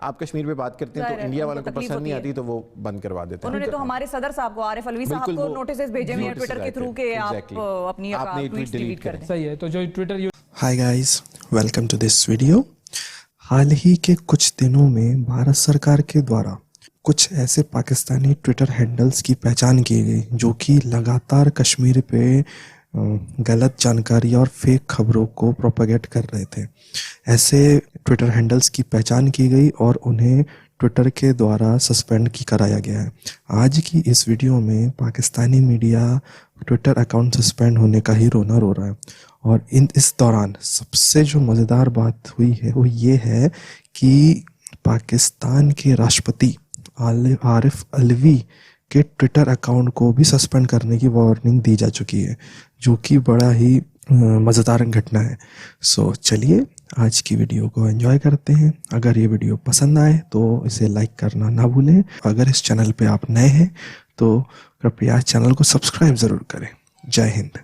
آپ کشمیر پہ بات کرتے ہیں تو انڈیا والوں کو پسند نہیں آتی تو وہ بند کروا دیتے ہیں. انہوں نے تو ہمارے صدر صاحب کو عارف الوی صاحب کو نوٹسز بھیجے ہوئے ہیں ٹویٹر کے تھرو کہ آپ اپنی ٹویٹس ڈیلیٹ کر دیں. صحیح ہے. تو جو Twitter hi guys welcome to this video. حال ہی کے کچھ دنوں میں بھارت سرکار کے دوارا کچھ ایسے پاکستانی ٹویٹر ہینڈلز کی پہچان کی گئی جو کہ لگاتار کشمیر پہ غلط جانکاری اور فیک خبروں کو پروپیگیٹ کر رہے تھے. ایسے ٹویٹر ہینڈلز کی پہچان کی گئی اور انہیں ٹویٹر کے دوارا سسپینڈ کرایا گیا ہے. آج کی اس ویڈیو میں Pakistani media Twitter account suspend ہونے کا ہی رونا رو رہا ہے. اور اس دوران سب سے جو مزیدار بات ہوئی ہے وہ یہ ہے کہ پاکستان کے راشٹرپتی عارف الوی کے ٹویٹر اکاؤنٹ کو بھی سسپینڈ کرنے کی وارننگ دی جا چکی ہے جو کہ بڑا ہی مزیدار گھٹنا ہے. سو چلیے آج کی ویڈیو کو انجوائے کرتے ہیں. اگر یہ ویڈیو پسند آئے تو اسے لائک کرنا نہ بھولیں. اگر اس چینل پہ آپ نئے ہیں تو کرپیا چینل کو سبسکرائب ضرور کریں. جے ہند.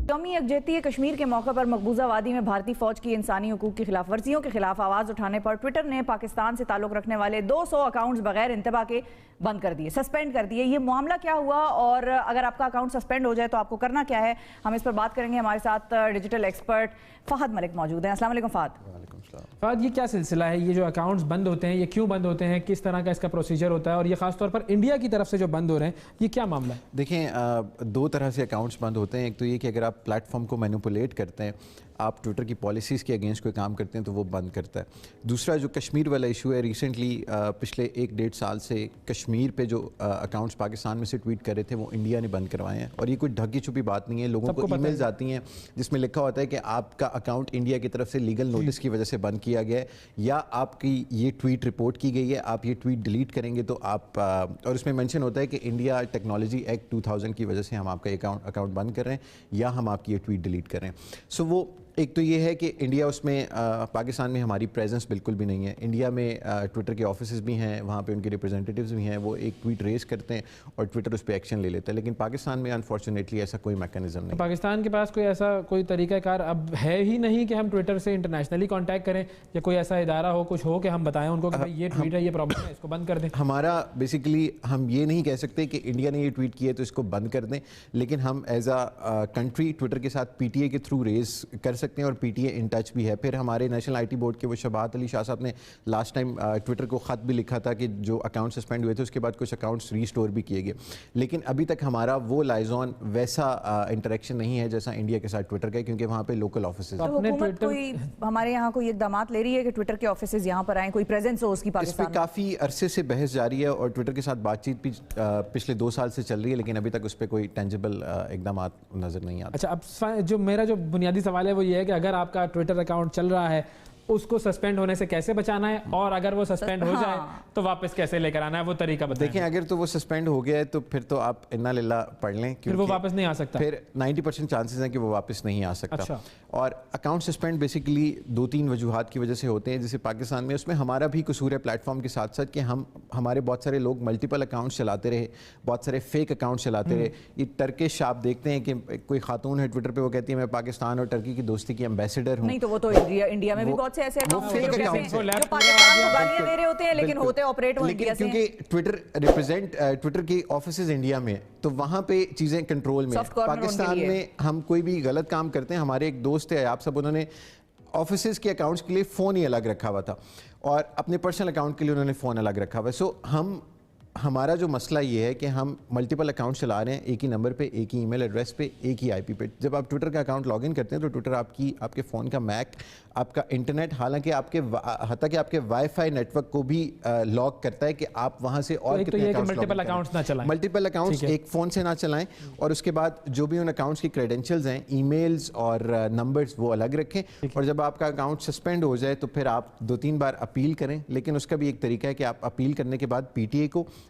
قومی یکجہتی کشمیر کے موقع پر مقبوضہ وادی میں بھارتی فوج کی انسانی حقوق کی خلاف ورزیوں کے خلاف آواز اٹھانے پر ٹویٹر نے پاکستان سے تعلق رکھنے والے 200 اکاؤنٹس بغیر انتباہ کے بند کر دیے، سسپینڈ کر دیے. یہ معاملہ کیا ہوا اور اگر آپ کا اکاؤنٹ سسپینڈ ہو جائے تو آپ کو کرنا کیا ہے، ہم اس پر بات کریں گے. ہمارے ساتھ ڈیجیٹل ایکسپرٹ فہد ملک موجود ہیں. السلام علیکم فہد. فہد، یہ کیا سلسلہ ہے؟ یہ جو اکاؤنٹس بند ہوتے ہیں یہ کیوں بند ہوتے ہیں؟ کس طرح کا اس کا پروسیجر ہوتا ہے؟ اور یہ خاص طور پر انڈیا کی طرف سے جو بند ہو رہے ہیں یہ کیا معاملہ ہے؟ دیکھیں، دو طرح سے اکاؤنٹس بند ہوتے ہیں. ایک تو یہ کہ اگر آپ پلیٹ فارم کو مینوپولیٹ کرتے ہیں، آپ ٹویٹر کی پالیسیز کے اگینسٹ کوئی کام کرتے ہیں تو وہ بند کرتا ہے. دوسرا جو کشمیر والا ایشو ہے، ریسنٹلی پچھلے 1-1.5 سال سے کشمیر پہ جو اکاؤنٹس پاکستان میں سے ٹویٹ کر رہے تھے وہ انڈیا نے بند کروائے ہیں. اور یہ کوئی ڈھکی چھپی بات نہیں ہے. لوگوں کو ای میلز آتی ہیں جس میں لکھا ہوتا ہے کہ آپ کا اکاؤنٹ انڈیا کی طرف سے لیگل نوٹس کی وجہ سے بند کیا گیا ہے، یا آپ کی یہ ٹویٹ رپورٹ کی گئی ہے، آپ یہ ٹویٹ ڈیلیٹ کریں گے تو آپ، اور اس میں مینشن ہوتا ہے کہ انڈیا ٹیکنالوجی ایکٹ 2000 کی وجہ سے ہم آپ کا اکاؤنٹ بند کر رہے ہیں یا ہم آپ کی یہ ٹویٹ ڈیلیٹ کر رہے ہیں. سو وہ ایک تو یہ ہے کہ انڈیا اس میں، پاکستان میں ہماری پریزنس بالکل بھی نہیں ہے. انڈیا میں ٹویٹر کے آفیسز بھی ہیں، وہاں پہ ان کے ریپرزینٹیوز بھی ہیں، وہ ایک ٹویٹ ریز کرتے ہیں اور ٹویٹر اس پہ ایکشن لے لیتا ہے. لیکن پاکستان میں انفارچونیٹلی ایسا کوئی میکانزم نہیں. پاکستان کے پاس کوئی ایسا کوئی طریقہ کار اب ہے ہی نہیں کہ ہم ٹویٹر سے انٹرنیشنلی کانٹیکٹ کریں، یا کوئی ایسا ادارہ ہو، کچھ ہو کہ ہم بتائیں ان کو کہ یہ ٹویٹ ہے، یہ پرابلم ہے، اس کو بند کر دیں. ہمارا بیسیکلی ہم یہ نہیں کہہ سکتے کہ انڈیا نے یہ ٹویٹ کیا ہے تو اس کو بند کر دیں، لیکن ہم ایز اے کنٹری ٹویٹر کے ساتھ پی ٹی اے کے تھرو ریز کر سکتے ہیں اور پی ٹی اے ٹچ بھی ہے. پھر ہمارے نیشنل آئی ٹی بورڈ کے وہ شباہت علی شاہ صاحب نے لاسٹ ٹائم ٹویٹر کو خط بھی لکھا تھا کہ جو اکاؤنٹ سسپینڈ ہوئے تھے اس کے بعد کچھ اکاؤنٹس ریسٹور بھی کیے گئے. لیکن ابھی تک ہمارا وہ لائزون ویسا انٹریکشن نہیں ہے جیسا انڈیا کے ساتھ ٹویٹر کا ہے، کیونکہ وہاں پہ لوکل آفیسز ہیں. حکومت کوئی ہمارے یہاں کوئی اقدامات لے رہی ہے کہ ٹویٹر کے آفیسز یہاں پر آئیں، کوئی پریزنس ہو اس کی پاکستان میں؟ اس پہ کافی عرصے سے بحث جاری ہے اور ٹویٹر کے ساتھ بات چیت بھی پچھلے 2 سال سے چل رہی ہے، لیکن ابھی تک اس پہ کوئی ٹینجیبل اقدامات نظر نہیں آتے. اچھا، اب جو میرا جو بنیادی سوال ہے وہ یہ ہے کہ اگر آپ کا ٹویٹر اکاؤنٹ چل رہا ہے اس کو سسپینڈ ہونے سے کیسے بچانا ہے، اور اگر وہ سسپینڈ ہو جائے تو واپس کیسے لے کر آنا ہے، وہ طریقہ بتائیں. دیکھیں، اگر تو وہ سسپینڈ ہو گیا ہے تو پھر تو آپ انا للہ پڑھ لیں، پھر وہ واپس نہیں آ سکتا. پھر 90% چانسز ہیں کہ وہ واپس نہیں آ سکتا. اور اکاؤنٹ سسپینڈ بیسیکلی 2-3 وجوہات کی وجہ سے ہوتے ہیں. جیسے پاکستان میں اس میں ہمارا بھی قصور ہے پلیٹ فارم کے ساتھ ساتھ کہ ہمارے بہت سارے لوگ ملٹیپل اکاؤنٹس چلاتے رہے، بہت سارے فیک اکاؤنٹس چلاتے رہے. یہ ٹرکش آپ دیکھتے ہیں کہ کوئی خاتون ہے ٹویٹر پہ، وہ کہتی ہے میں پاکستان اور ٹرکی کی دوستی کی ایمبیسڈر ہوں. نہیں تو وہ تو انڈیا میں بھی بہت سے ایسے اکاؤنٹس جو پاکستان کو گالیاں دے رہے ہوتے ہیں لیکن ہوتے آپریٹ وہ انڈیا سے ہیں. کیونکہ ٹویٹر کے آفیسز انڈیا میں، تو وہاں پہ چیزیں کنٹرول میں. پاکستان میں ہم کوئی بھی غلط کام کرتے ہیں، ہمارے ایک دوست ہے آپ سب، انہوں نے آفیسز کے اکاؤنٹس کے لیے فون ہی الگ رکھا ہوا تھا اور اپنے پرسنل اکاؤنٹ کے لیے انہوں نے فون الگ رکھا ہوا ہے. سو ہمارا جو مسئلہ یہ ہے کہ ہم ملٹیپل اکاؤنٹ چلا رہے ہیں، ایک ہی نمبر پہ، ایک ہی ای میل ایڈریس پہ، ایک ہی آئی پی پہ. جب آپ ٹویٹر کا اکاؤنٹ لاگ ان کرتے ہیں تو ٹویٹر آپ کے فون کا میک، آپ کا انٹرنیٹ، حالانکہ حتیٰ کہ آپ کے وائی فائی نیٹ ورک کو بھی لاک کرتا ہے کہ آپ وہاں سے اور کتنے اکاؤنٹس نہ چلائیں، ملٹیپل اکاؤنٹس ایک فون سے نہ چلائیں. اور اس کے بعد جو بھی ان اکاؤنٹس کی کریڈینشیلز ہیں، ای میلز اور نمبرز، وہ الگ رکھیں. اور جب آپ کا اکاؤنٹ سسپینڈ ہو جائے تو پھر آپ 2-3 بار اپیل کریں. لیکن اس کا بھی ایک طریقہ ہے کہ آپ اپیل کرنے کے بعد پی ٹی اے کو